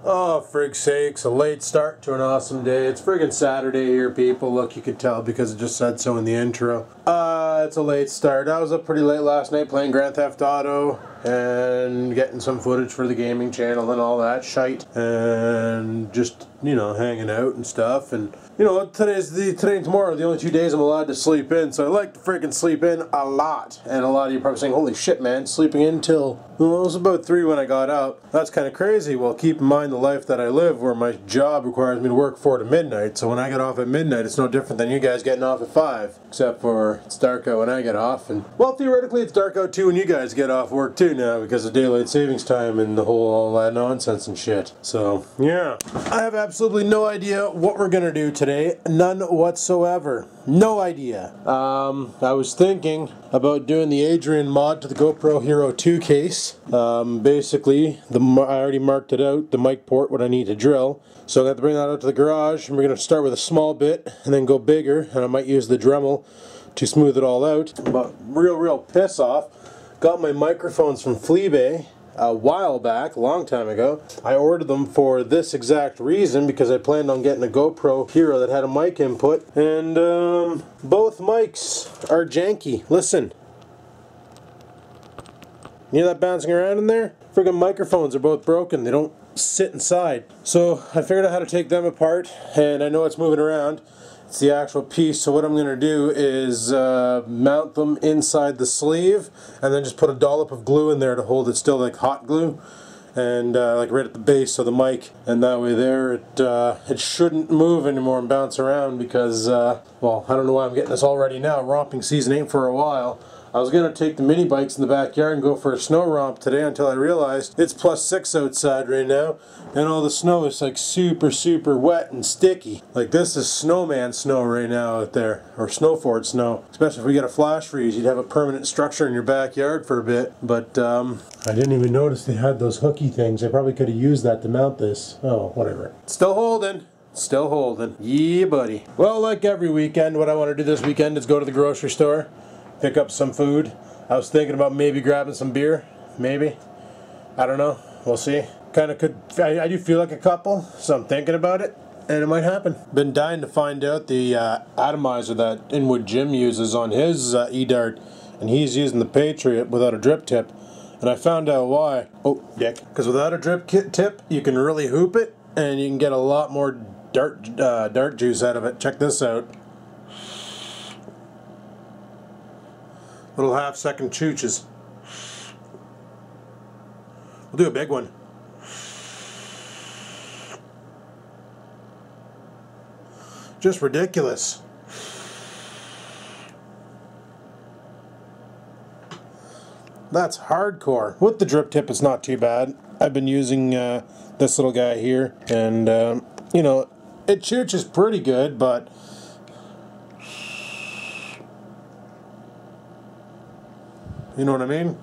Oh, frig sakes, a late start to an awesome day. It's friggin' Saturday here, people. Look, you could tell because it just said so in the intro. It's a late start. I was up pretty late last night playing Grand Theft Auto and getting some footage for the gaming channel and all that shite. And just, you know, hanging out and stuff. And, you know, today and tomorrow are the only 2 days I'm allowed to sleep in. So I like to friggin' sleep in a lot. And a lot of you are probably saying, holy shit, man, sleeping in till, well, it was about 3 when I got up. That's kind of crazy. Well, keep in mind the life that I live where my job requires me to work 4 to midnight. So when I get off at midnight, it's no different than you guys getting off at 5. Except for it's dark out when I get off. And, well, theoretically it's dark out too when you guys get off work too now because of daylight savings time and the whole all that nonsense and shit. So, yeah. I have absolutely no idea what we're going to do today. None whatsoever. No idea. I was thinking about doing the Adrian mod to the GoPro Hero 2 case. Basically, I already marked it out, the mic port, what I need to drill. So I'm going to have to bring that out to the garage, and we're going to start with a small bit, and then go bigger, and I might use the Dremel to smooth it all out. But real piss off. Got my microphones from Fleabay a while back, a long time ago. I ordered them for this exact reason because I planned on getting a GoPro Hero that had a mic input, and both mics are janky. Listen. You hear that bouncing around in there? Friggin' microphones are both broken. They don't sit inside. So I figured out how to take them apart, and I know it's moving around. It's the actual piece, so what I'm going to do is mount them inside the sleeve and then just put a dollop of glue in there to hold it still, like hot glue, and like right at the base of the mic, and that way there it shouldn't move anymore and bounce around because, well, I don't know why I'm getting this all ready now. Romping season ain't for a while. I was going to take the mini bikes in the backyard and go for a snow romp today until I realized it's +6 outside right now and all the snow is like super wet and sticky. Like this is snowman snow right now out there, or snow fort snow. Especially if we get a flash freeze, you'd have a permanent structure in your backyard for a bit. But I didn't even notice they had those hooky things. I probably could have used that to mount this. Oh, whatever. Still holding. Still holding. Yeah, buddy. Well, like every weekend, what I want to do this weekend is go to the grocery store, pick up some food. I was thinking about maybe grabbing some beer. Maybe. I don't know. We'll see. Kind of could. I do feel like a couple, so I'm thinking about it, and it might happen. Been dying to find out the atomizer that Inwood Jim uses on his E-Dart, and he's using the Patriot without a drip tip. And I found out why. Oh, dick. Because without a drip tip, you can really hoop it, and you can get a lot more dart juice out of it. Check this out. Little half-second chooches. We'll do a big one. Just ridiculous. That's hardcore. With the drip tip, it's not too bad. I've been using this little guy here, and you know, it chooches pretty good, but you know what I mean?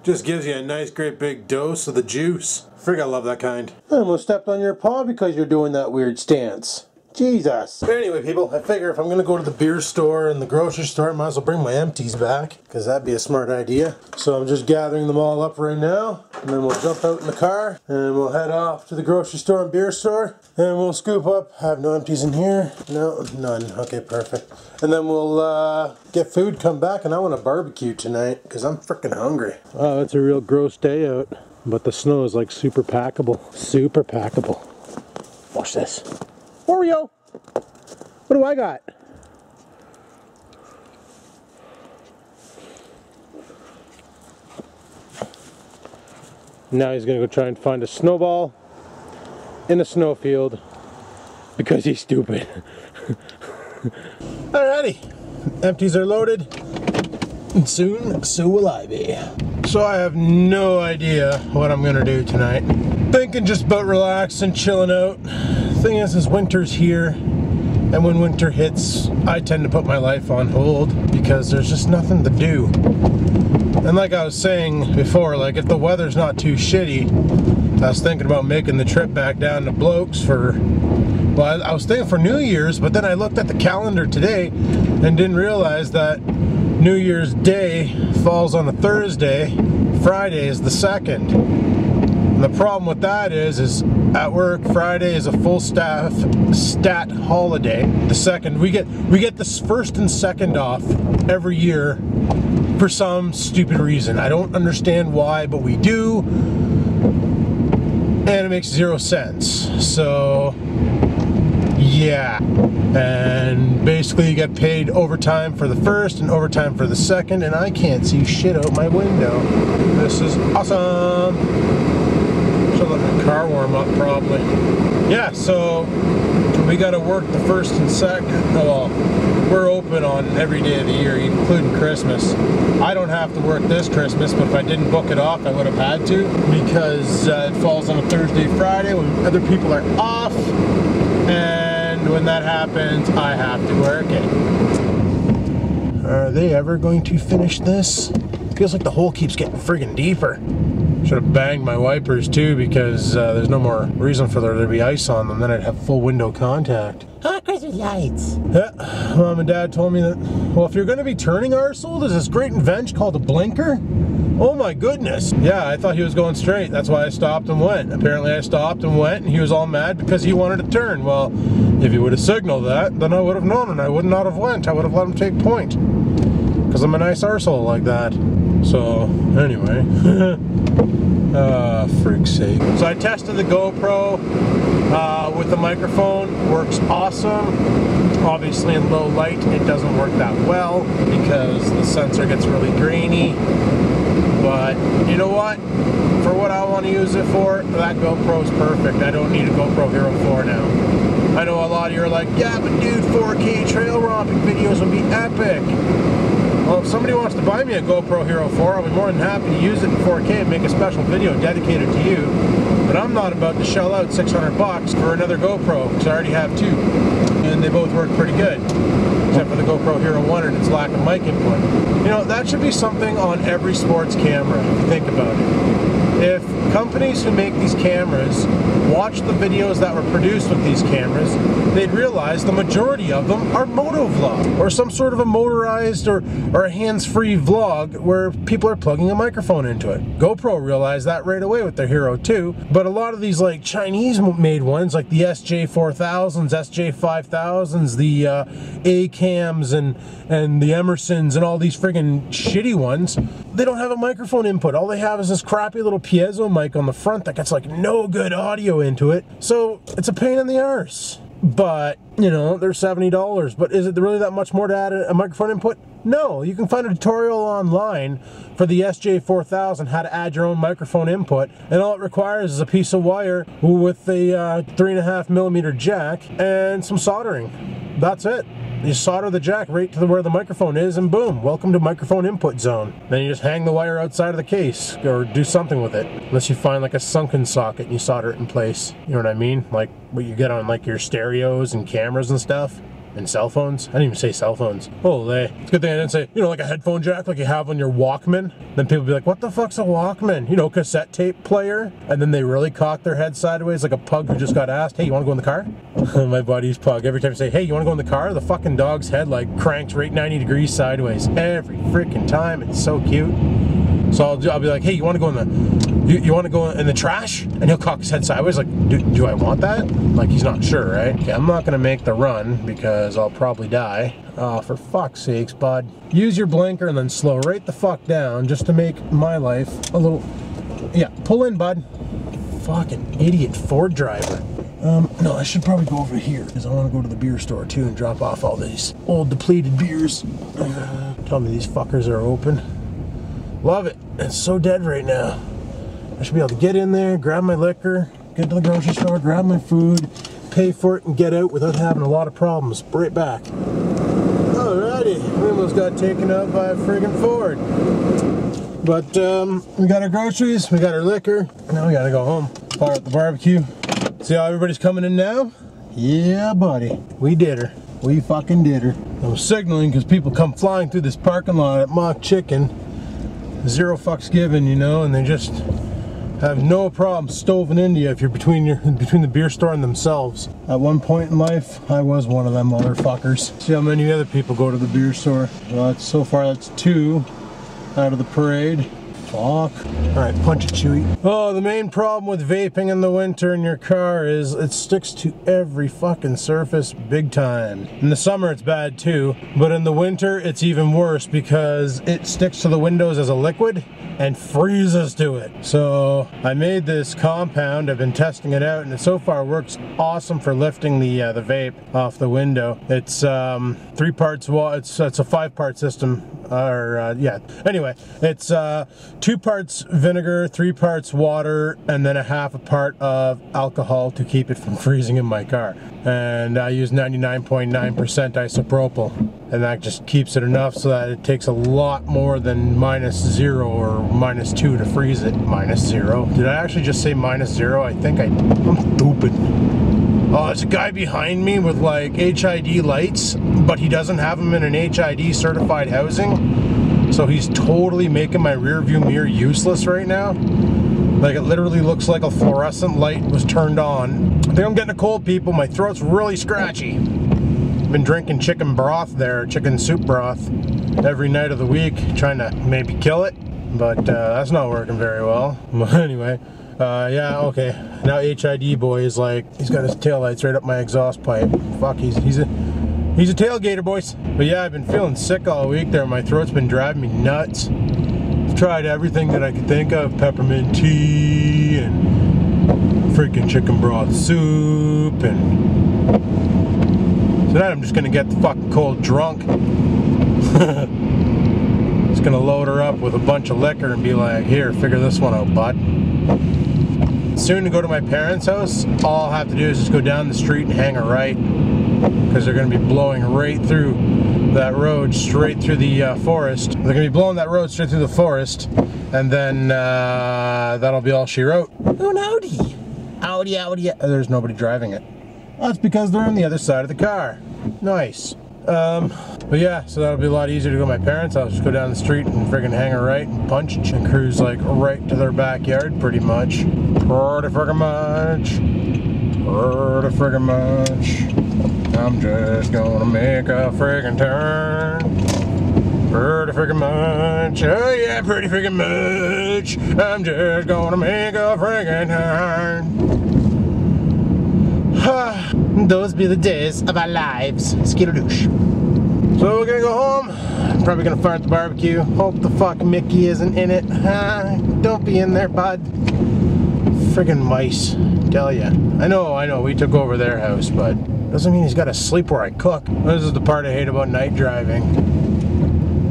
Just gives you a nice great big dose of the juice. Frig, I love that kind. I almost stepped on your paw because you're doing that weird stance. Jesus. But anyway, people, I figure if I'm going to go to the beer store and the grocery store, I might as well bring my empties back, because that'd be a smart idea. So I'm just gathering them all up right now, and then we'll jump out in the car, and we'll head off to the grocery store and beer store, and we'll scoop up. I have no empties in here. No, none. Okay, perfect. And then we'll get food, come back, and I want a barbecue tonight, because I'm freaking hungry. Oh, it's a real gross day out, but the snow is like super packable. Super packable. Watch this. Oreo! What do I got? Now he's gonna go try and find a snowball in a snowfield because he's stupid. Alrighty, empties are loaded, and soon so will I be. So I have no idea what I'm gonna do tonight. Thinking just about relaxing, chilling out. Thing is winter's here, and when winter hits, I tend to put my life on hold because there's just nothing to do. And like I was saying before, like if the weather's not too shitty, I was thinking about making the trip back down to Blokes for, well, I was thinking for New Year's, but then I looked at the calendar today and didn't realize that New Year's Day falls on a Thursday, Friday is the 2nd. And the problem with that is at work, Friday is a full stat holiday. The 2nd, we get the 1st and 2nd off every year for some stupid reason. I don't understand why, but we do. And it makes 0 sense. So yeah, and basically you get paid overtime for the 1st and overtime for the 2nd, and I can't see shit out my window. This is awesome. Should let my car warm up probably. Yeah, so we got to work the 1st and 2nd. Well, we're open on every day of the year, including Christmas. I don't have to work this Christmas, but if I didn't book it off, I would have had to, because it falls on a Thursday, Friday when other people are off, and when that happens, I have to work it. Are they ever going to finish this? Feels like the hole keeps getting friggin' deeper. Should have banged my wipers too, because there's no more reason for there to be ice on them. Then I'd have full window contact. Oh, Christmas lights. Yeah, Mom and Dad told me that, well, if you're going to be turning arsehole, there's this great invention called a blinker. Oh my goodness. Yeah, I thought he was going straight. That's why I stopped and went. Apparently I stopped and went, and he was all mad because he wanted to turn. Well, if he would have signaled that, then I would have known, and I would not have went. I would have let him take point. Because I'm a nice arsehole like that. So, anyway. Frig's sake. So I tested the GoPro with the microphone. Works awesome. Obviously in low light it doesn't work that well because the sensor gets really grainy. But you know what? For what I want to use it for, that GoPro is perfect. I don't need a GoPro Hero 4 now. I know a lot of you are like, yeah, but dude, 4K trail romping videos would be epic. Well, if somebody wants to buy me a GoPro Hero 4, I'll be more than happy to use it in 4K and make a special video dedicated to you. But I'm not about to shell out $600 for another GoPro, because I already have 2. And they both work pretty good. Except for the GoPro Hero 1 and its lack of mic input. You know, that should be something on every sports camera, if you think about it. If companies who make these cameras watch the videos that were produced with these cameras, they'd realize the majority of them are motovlog, or some sort of a motorized or a hands-free vlog where people are plugging a microphone into it. GoPro realized that right away with their Hero 2, but a lot of these like Chinese-made ones, like the SJ4000s, SJ5000s, the A-cams and the Emersons and all these friggin' shitty ones, they don't have a microphone input. All they have is this crappy little piezo mic on the front that gets like no good audio into it. So it's a pain in the arse. But, you know, they're $70. But is it really that much more to add a microphone input? No, you can find a tutorial online for the SJ4000 how to add your own microphone input, and all it requires is a piece of wire with a 3.5mm jack and some soldering. That's it. You solder the jack right to where the microphone is, and boom, welcome to microphone input zone. Then you just hang the wire outside of the case, or do something with it. Unless you find like a sunken socket and you solder it in place. You know what I mean? Like what you get on like your stereos and cameras and stuff. And cell phones? I didn't even say cell phones. Holy. It's a good thing I didn't say, you know, like a headphone jack like you have on your Walkman. Then people be like, what the fuck's a Walkman? You know, cassette tape player? And then they really cock their head sideways like a pug who just got asked, hey, you want to go in the car? My buddy's pug. Every time I say, hey, you want to go in the car? The fucking dog's head like cranks right 90 degrees sideways. Every freaking time. It's so cute. So I'll be like, hey, you want to go in the... You want to go in the trash? And he'll cock his head sideways like, do I want that? Like, he's not sure, right? Okay, I'm not going to make the run because I'll probably die. Oh, for fuck's sakes, bud. Use your blinker and then slow right the fuck down just to make my life a little... Yeah, pull in, bud. Fucking idiot Ford driver. No, I should probably go over here because I want to go to the beer store too and drop off all these old depleted beers. Tell me these fuckers are open. Love it. It's so dead right now. I should be able to get in there, grab my liquor, get to the grocery store, grab my food, pay for it, and get out without having a lot of problems. Right back. Alrighty, we almost got taken out by a friggin' Ford. But we got our groceries, we got our liquor, now we gotta go home. Fire up the barbecue. See how everybody's coming in now? Yeah, buddy. We did her. We fucking did her. I'm signaling because people come flying through this parking lot at Mock Chicken. 0 fucks given, you know, and they just have no problem stoving into you if you're between the beer store and themselves. At one point in life, I was one of them motherfuckers. See how many other people go to the beer store. Well, so far that's 2 out of the parade. Fuck. Alright, punch it, Chewy. Oh, the main problem with vaping in the winter in your car is it sticks to every fucking surface big time. In the summer it's bad too, but in the winter it's even worse because it sticks to the windows as a liquid and freezes to it. So I made this compound, I've been testing it out, and it so far works awesome for lifting the vape off the window. It's 3 parts water, it's a 5-part system. Yeah. Anyway, it's 2 parts vinegar, 3 parts water, and then a half a part of alcohol to keep it from freezing in my car. And I use 99.9% isopropyl, and that just keeps it enough so that it takes a lot more than -0 or -2 to freeze it. -0. Did I actually just say -0? I think I'm stupid. Oh, there's a guy behind me with like HID lights, but he doesn't have them in an HID certified housing. So he's totally making my rear view mirror useless right now. Like it literally looks like a fluorescent light was turned on. I think I'm getting a cold, people. My throat's really scratchy. I've been drinking chicken broth there, chicken soup broth, every night of the week, trying to maybe kill it. But that's not working very well. But anyway. Yeah, okay. Now HID boy is like, he's got his taillights right up my exhaust pipe. Fuck, he's a tailgater, boys. But yeah, I've been feeling sick all week there. My throat's been driving me nuts. I've tried everything that I could think of. Peppermint tea and freaking chicken broth soup, and tonight I'm just gonna get the fucking cold drunk. Just gonna load her up with a bunch of liquor and be like, here, figure this one out, bud. Soon to go to my parents' house. All I'll have to do is just go down the street and hang a right, because they're going to be blowing right through that road, straight through the forest. They're going to be blowing that road straight through the forest, and then that'll be all she wrote. Oh, an Audi. Audi, Audi. There's nobody driving it. That's because they're on the other side of the car. Nice. But yeah, so that'll be a lot easier to go to my parents. I'll just go down the street and friggin' hang a right and punch and cruise like right to their backyard pretty much. Pretty friggin' much. Pretty friggin' much. I'm just gonna make a friggin' turn. Pretty friggin' much. Oh yeah, pretty friggin' much. I'm just gonna make a friggin' turn. Those be the days of our lives. Skittle-douche. So we're gonna go home. I'm probably gonna fire at the barbecue. Hope the fuck Mickey isn't in it. Don't be in there, bud. Friggin' mice. Tell ya. I know, we took over their house, but doesn't mean he's gotta sleep where I cook. This is the part I hate about night driving,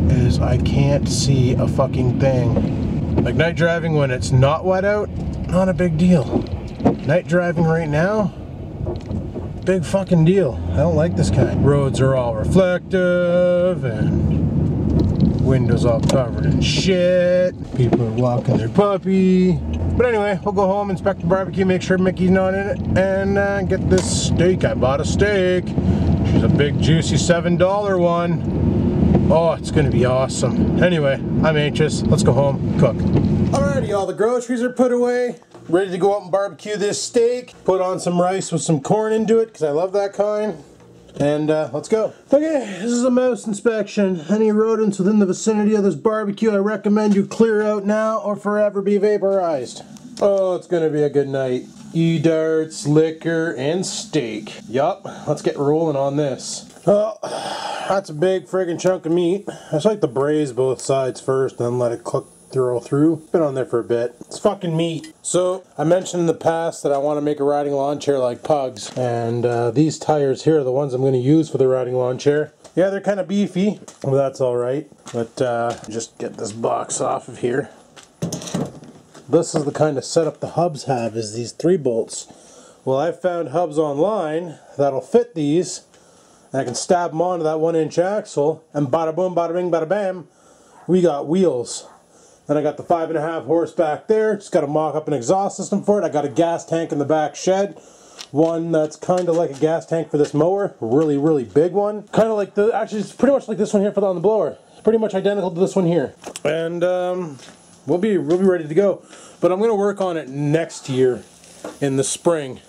is I can't see a fucking thing. Like night driving when it's not wet out, not a big deal. Night driving right now, big fucking deal. I don't like this kind. Roads are all reflective and windows all covered in shit. People are walking their puppy. But anyway, we'll go home, inspect the barbecue, make sure Mickey's not in it, and get this steak. I bought a steak. She's a big juicy $7 one. Oh, it's gonna be awesome. Anyway, I'm anxious. Let's go home, cook. Alrighty, all the groceries are put away. Ready to go out and barbecue this steak. Put on some rice with some corn into it, because I love that kind. And let's go. Okay, this is a mouse inspection. Any rodents within the vicinity of this barbecue, I recommend you clear out now or forever be vaporized. Oh, it's gonna be a good night. E-darts, liquor, and steak. Yup, let's get rolling on this. Oh, that's a big friggin' chunk of meat. I just like to braise both sides first and then let it cook through. Been on there for a bit. It's fucking meat. So I mentioned in the past that I want to make a riding lawn chair like Pugs, and these tires here are the ones I'm going to use for the riding lawn chair. Yeah, they're kind of beefy, but that's alright. But just get this box off of here. This is the kind of setup the hubs have, is these 3 bolts. Well, I found hubs online that'll fit these, and I can stab them onto that 1-inch axle, and bada boom, bada bing, bada bam, we got wheels. Then I got the 5.5 horse back there. Just got to mock up an exhaust system for it. I got a gas tank in the back shed. One that's kind of like a gas tank for this mower. Really, really big one. Kind of like actually it's pretty much like this one here for on the blower. It's pretty much identical to this one here. And we'll be ready to go. But I'm gonna work on it next year in the spring.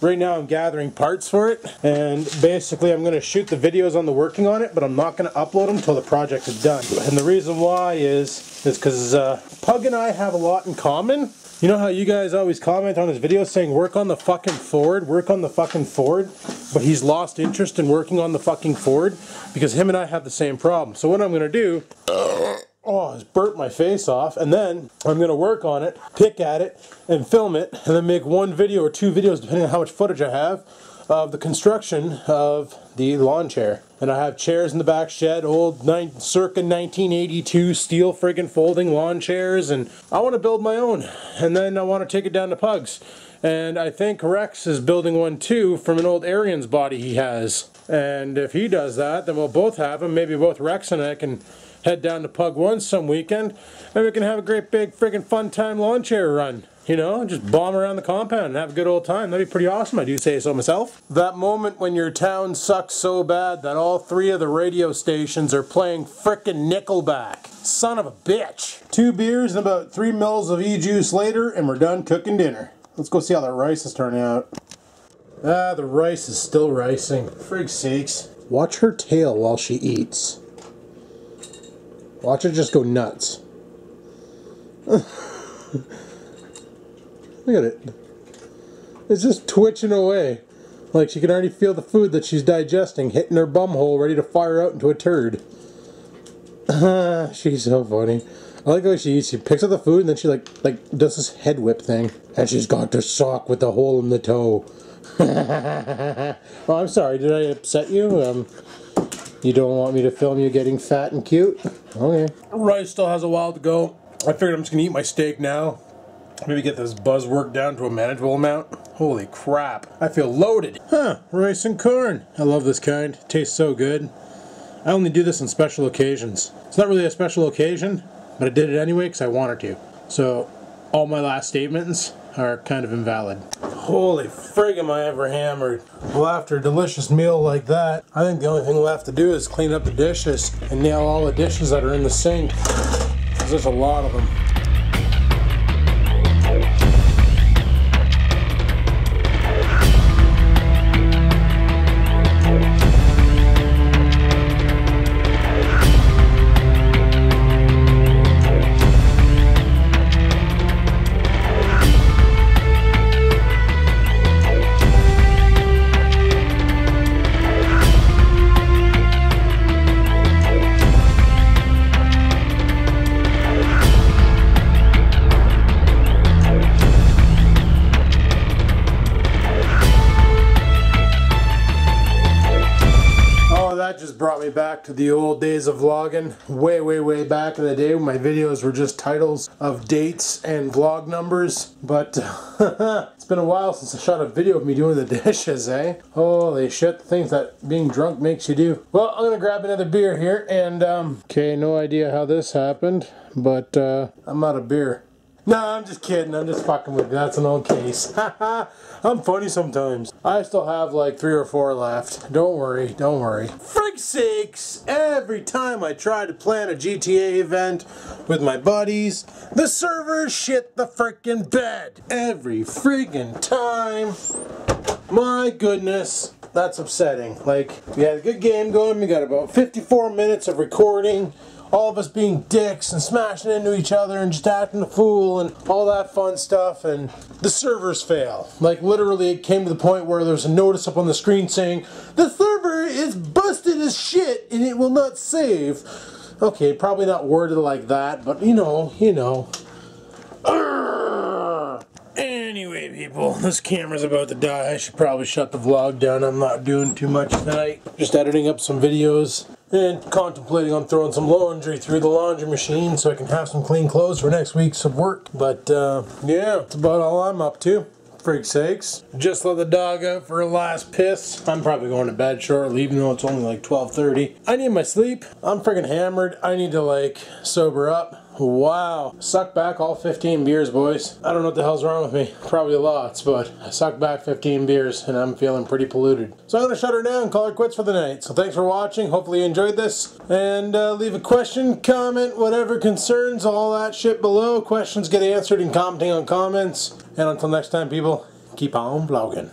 Right now I'm gathering parts for it, and basically I'm going to shoot the videos on the working on it, but I'm not going to upload them until the project is done. And the reason why is because Pug and I have a lot in common. You know how you guys always comment on his videos saying work on the fucking Ford, work on the fucking Ford, but he's lost interest in working on the fucking Ford because him and I have the same problem. So what I'm going to do, is burp my face off, and then I'm going to work on it, pick at it, and film it, and then make one video or two videos, depending on how much footage I have, of the construction of the lawn chair. And I have chairs in the back shed, old circa 1982 steel friggin' folding lawn chairs, and I want to build my own. And then I want to take it down to Pug's. And I think Rex is building one too from an old Arian's body he has. And if he does that, then we'll both have them. Maybe both Rex and I can head down to Pug One some weekend, and we can have a great big friggin' fun time lawn chair run. You know, just bomb around the compound and have a good old time. That'd be pretty awesome, I do say so myself. That moment when your town sucks so bad that all 3 of the radio stations are playing frickin' Nickelback. Son of a bitch. 2 beers and about 3 mils of e-juice later, and we're done cooking dinner. Let's go see how the rice is turning out. Ah, the rice is still ricing. Frig sakes. Watch her tail while she eats. Watch it just go nuts. Look at it. It's just twitching away. Like she can already feel the food that she's digesting hitting her bum hole, ready to fire out into a turd. She's so funny. I like the way she eats. She picks up the food and then she like does this head whip thing. And she's got her sock with the hole in the toe. Oh, I'm sorry. Did I upset you? You don't want me to film you getting fat and cute? Okay. Rice still has a while to go. I figured I'm just gonna eat my steak now. Maybe get this buzz work down to a manageable amount. Holy crap. I feel loaded. Huh, rice and corn. I love this kind. It tastes so good. I only do this on special occasions. It's not really a special occasion, but I did it anyway because I wanted to. So, all my last statements are kind of invalid. Holy frig, am I ever hammered. Well, after a delicious meal like that, I think the only thing left to do is clean up the dishes and nail all the dishes that are in the sink. 'Cause there's a lot of them. That just brought me back to the old days of vlogging. Way back in the day when my videos were just titles of dates and vlog numbers. But it's been a while since I shot a video of me doing the dishes, eh? Holy shit, the things that being drunk makes you do. Well, I'm gonna grab another beer here and okay, no idea how this happened, but I'm out of beer. No, I'm just kidding. I'm just fucking with you. That's an old case. I'm funny sometimes. I still have like 3 or 4 left. Don't worry. Don't worry. Frig sakes! Every time I try to plan a GTA event with my buddies, the servers shit the frickin' bed. Every friggin' time. My goodness. That's upsetting. Like, we had a good game going. We got about 54 minutes of recording. All of us being dicks and smashing into each other and just acting a fool and all that fun stuff, and the servers fail. Like literally it came to the point where there was a notice up on the screen saying, the server is busted as shit and it will not save. Okay, probably not worded like that, but you know. Anyway, people, this camera's about to die. I should probably shut the vlog down. I'm not doing too much tonight. Just editing up some videos and contemplating on throwing some laundry through the laundry machine so I can have some clean clothes for next week's of work. But, yeah, that's about all I'm up to. Frig sakes. Just let the dog out for a last piss. I'm probably going to bed shortly, even though it's only like 12:30. I need my sleep. I'm friggin' hammered. I need to, like, sober up. Wow. Suck back all 15 beers, boys. I don't know what the hell's wrong with me. Probably lots, but I sucked back 15 beers and I'm feeling pretty polluted. So I'm going to shut her down and call her quits for the night. So thanks for watching. Hopefully you enjoyed this. And leave a question, comment, whatever concerns, all that shit below. Questions get answered in commenting on comments. And until next time, people, keep on vlogging.